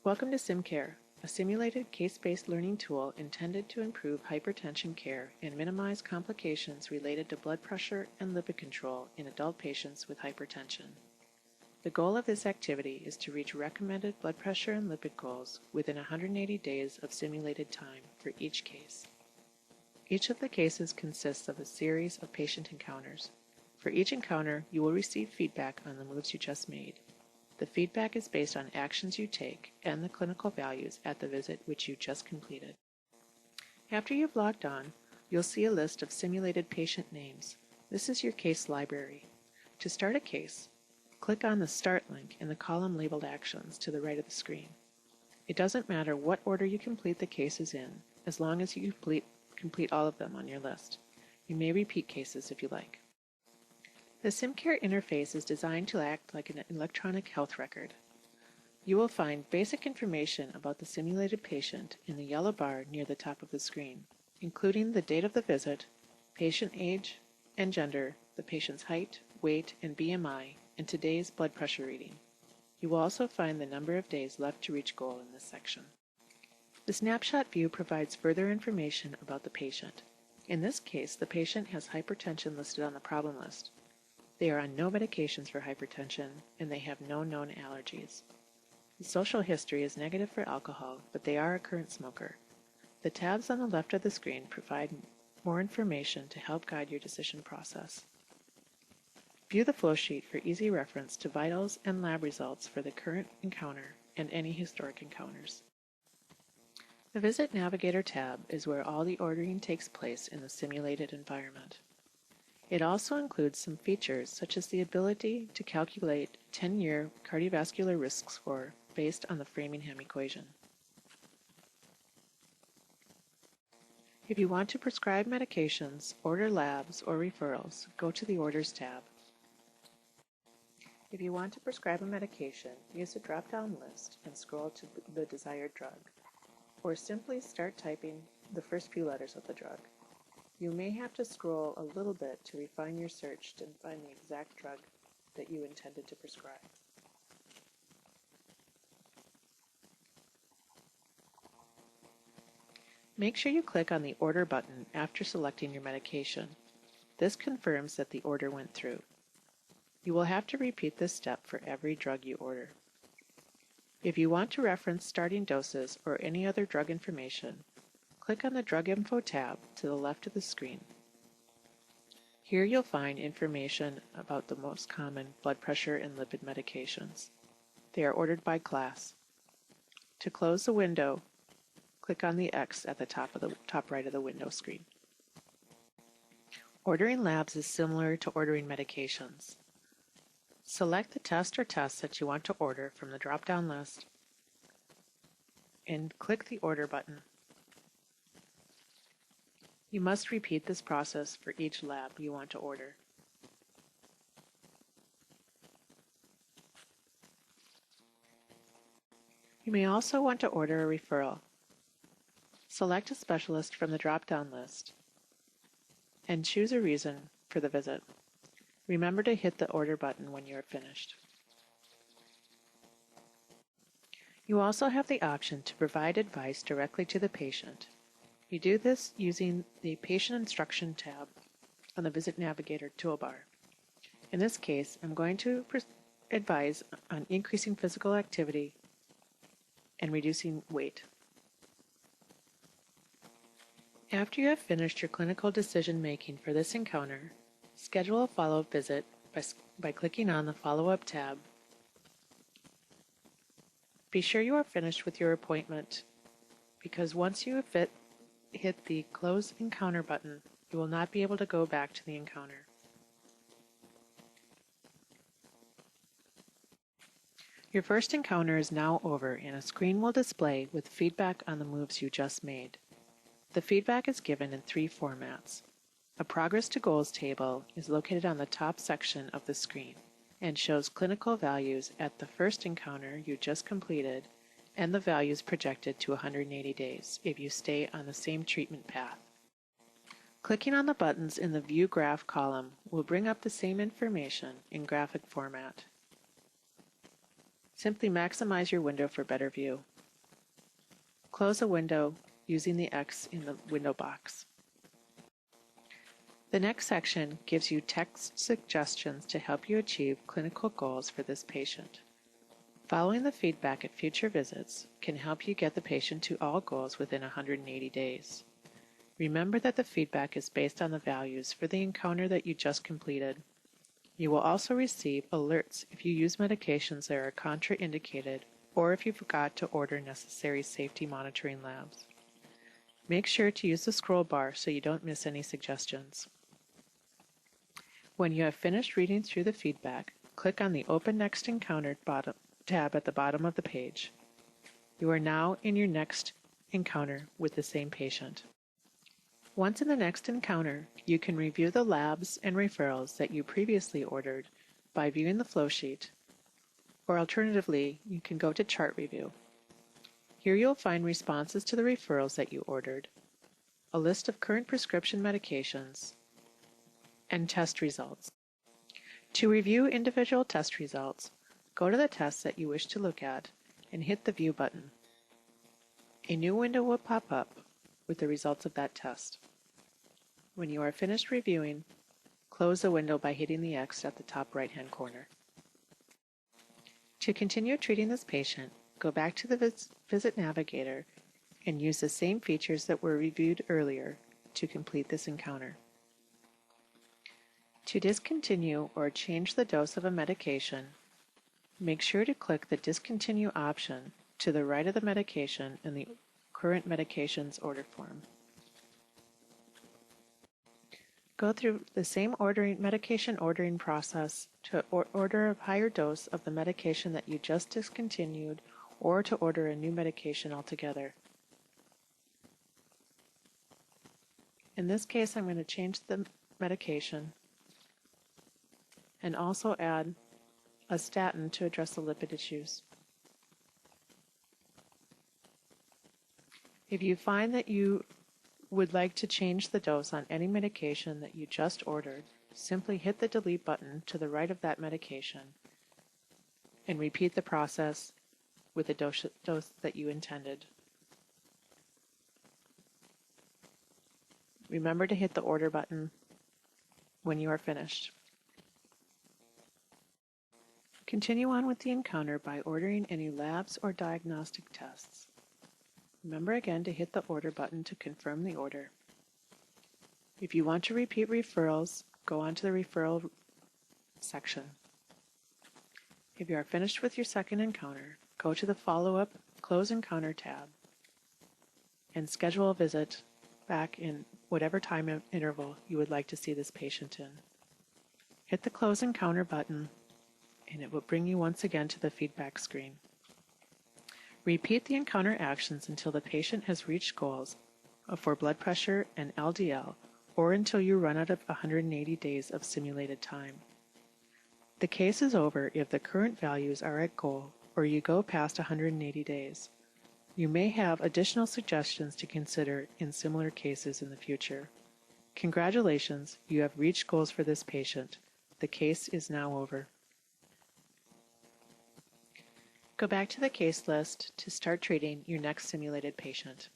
Welcome to SimCare, a simulated case-based learning tool intended to improve hypertension care and minimize complications related to blood pressure and lipid control in adult patients with hypertension. The goal of this activity is to reach recommended blood pressure and lipid goals within 180 days of simulated time for each case. Each of the cases consists of a series of patient encounters. For each encounter, you will receive feedback on the moves you just made. The feedback is based on actions you take and the clinical values at the visit which you just completed. After you've logged on, you'll see a list of simulated patient names. This is your case library. To start a case, click on the Start link in the column labeled Actions to the right of the screen. It doesn't matter what order you complete the cases in, as long as you complete all of them on your list. You may repeat cases if you like. The SimCare interface is designed to act like an electronic health record. You will find basic information about the simulated patient in the yellow bar near the top of the screen, including the date of the visit, patient age and gender, the patient's height, weight, and BMI, and today's blood pressure reading. You will also find the number of days left to reach goal in this section. The snapshot view provides further information about the patient. In this case, the patient has hypertension listed on the problem list. They are on no medications for hypertension, and they have no known allergies. The social history is negative for alcohol, but they are a current smoker. The tabs on the left of the screen provide more information to help guide your decision process. View the flowsheet for easy reference to vitals and lab results for the current encounter and any historic encounters. The Visit Navigator tab is where all the ordering takes place in the simulated environment. It also includes some features such as the ability to calculate 10-year cardiovascular risk score based on the Framingham equation. If you want to prescribe medications, order labs, or referrals, go to the Orders tab. If you want to prescribe a medication, use the drop-down list and scroll to the desired drug, or simply start typing the first few letters of the drug. You may have to scroll a little bit to refine your search to find the exact drug that you intended to prescribe. Make sure you click on the Order button after selecting your medication. This confirms that the order went through. You will have to repeat this step for every drug you order. If you want to reference starting doses or any other drug information, click on the Drug Info tab to the left of the screen. Here you'll find information about the most common blood pressure and lipid medications. They are ordered by class. To close the window, click on the X at the top right of the window screen. Ordering labs is similar to ordering medications. Select the test or tests that you want to order from the drop-down list and click the Order button. You must repeat this process for each lab you want to order. You may also want to order a referral. Select a specialist from the drop-down list and choose a reason for the visit. Remember to hit the Order button when you are finished. You also have the option to provide advice directly to the patient. You do this using the Patient Instruction tab on the Visit Navigator toolbar. In this case, I'm going to advise on increasing physical activity and reducing weight. After you have finished your clinical decision making for this encounter, schedule a follow-up visit by clicking on the Follow-up tab. Be sure you are finished with your appointment, because once you have hit the Close Encounter button, you will not be able to go back to the encounter. Your first encounter is now over, and a screen will display with feedback on the moves you just made. The feedback is given in 3 formats. A Progress to Goals table is located on the top section of the screen and shows clinical values at the first encounter you just completed and the values projected to 180 days if you stay on the same treatment path. Clicking on the buttons in the View Graph column will bring up the same information in graphic format. Simply maximize your window for better view. Close a window using the X in the window box. The next section gives you text suggestions to help you achieve clinical goals for this patient. Following the feedback at future visits can help you get the patient to all goals within 180 days. Remember that the feedback is based on the values for the encounter that you just completed. You will also receive alerts if you use medications that are contraindicated or if you forgot to order necessary safety monitoring labs. Make sure to use the scroll bar so you don't miss any suggestions. When you have finished reading through the feedback, click on the Open Next Encounter tab at the bottom of the page. You are now in your next encounter with the same patient. Once in the next encounter, you can review the labs and referrals that you previously ordered by viewing the flow sheet, or alternatively, you can go to Chart Review. Here you'll find responses to the referrals that you ordered, a list of current prescription medications, and test results. To review individual test results, go to the tests that you wish to look at and hit the View button. A new window will pop up with the results of that test. When you are finished reviewing, close the window by hitting the X at the top right-hand corner. To continue treating this patient, go back to the Visit Navigator and use the same features that were reviewed earlier to complete this encounter. To discontinue or change the dose of a medication, make sure to click the Discontinue option to the right of the medication in the Current Medications order form. Go through the same medication ordering process to order a higher dose of the medication that you just discontinued or to order a new medication altogether. In this case, I'm going to change the medication and also add a statin to address the lipid issues. If you find that you would like to change the dose on any medication that you just ordered, simply hit the Delete button to the right of that medication and repeat the process with the dose that you intended. Remember to hit the Order button when you are finished. Continue on with the encounter by ordering any labs or diagnostic tests. Remember again to hit the Order button to confirm the order. If you want to repeat referrals, go on to the Referral section. If you are finished with your second encounter, go to the Follow-up Close Encounter tab and schedule a visit back in whatever time interval you would like to see this patient in. Hit the Close Encounter button and it will bring you once again to the feedback screen. Repeat the encounter actions until the patient has reached goals for blood pressure and LDL, or until you run out of 180 days of simulated time. The case is over if the current values are at goal or you go past 180 days. You may have additional suggestions to consider in similar cases in the future. Congratulations, you have reached goals for this patient. The case is now over. Go back to the case list to start treating your next simulated patient.